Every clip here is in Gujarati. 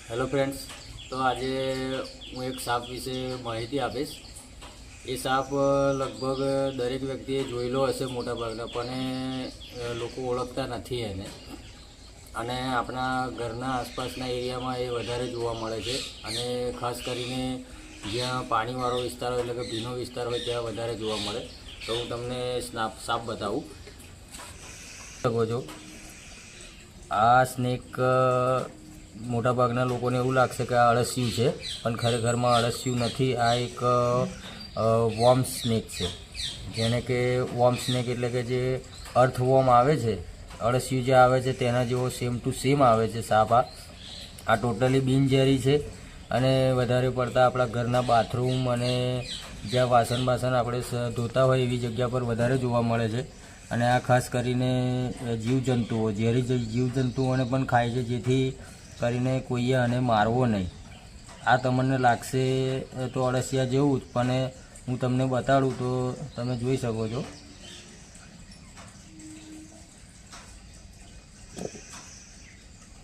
હેલો ફ્રેન્ડ્સ, તો આજે હું એક સાપ વિશે માહિતી આપીશ. એ સાપ લગભગ દરેક વ્યક્તિએ જોયેલો હશે મોટાભાગના, પણ લોકો ઓળખતા નથી એને. અને આપણા ઘરના આસપાસના એરિયામાં એ વધારે જોવા મળે છે. અને ખાસ કરીને જ્યાં પાણીવાળો વિસ્તાર હોય, એટલે કે ભીનો વિસ્તાર હોય, ત્યાં વધારે જોવા મળે. તો હું તમને સાપ બતાવું શકો છો. આ સ્નેક મોટાભાગના લોકોને એવું લાગશે કે આ અળસિયું છે, પણ ખરેખરમાં અળસિયું નથી. આ એક વોર્મ સ્નેક છે, જેને કે વોર્મ સ્નેક એટલે કે જે અર્થવોર્મ આવે છે, અળસિયું જે આવે છે તેના જેવો સેમ ટુ સેમ આવે છે સાપ. આ ટોટલી બિનઝેરી છે અને વધારે પડતા આપણા ઘરના બાથરૂમ અને જ્યાં વાસણ આપણે ધોતા હોય એવી જગ્યા પર વધારે જોવા મળે છે. અને આ ખાસ કરીને જીવજંતુઓ, ઝેરી જીવજંતુઓને પણ ખાય છે, જેથી કરીને કોઈએ આને મારવો નહીં. આ તમને લાગશે તો અળસિયા જેવું જ, પણ હું તમને બતાડું તો તમે જોઈ શકો છો.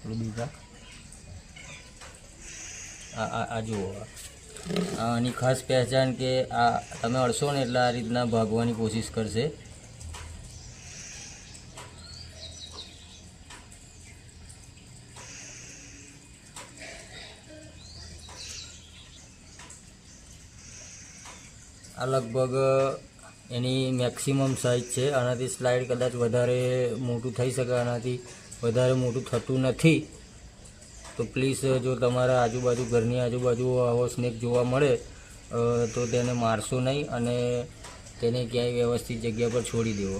બીજા આ જુઓ, આની ખાસ પહેચાન કે આ તમે અડશો ને એટલે આ રીતના ભાગવાની કોશિશ કરશે. આ લગભગ એની મેક્સિમમ સાઇઝ છે. આનાથી સ્લાઇડ કદાચ વધારે મોટું થઈ શકે, આનાથી વધારે મોટું થતું નથી. તો પ્લીઝ, જો તમારા આજુબાજુ ઘરની આજુબાજુ આવો સ્નેક જોવા મળે તો તેને મારશો નહીં અને તેને ક્યાંય વ્યવસ્થિત જગ્યા પર છોડી દેવો.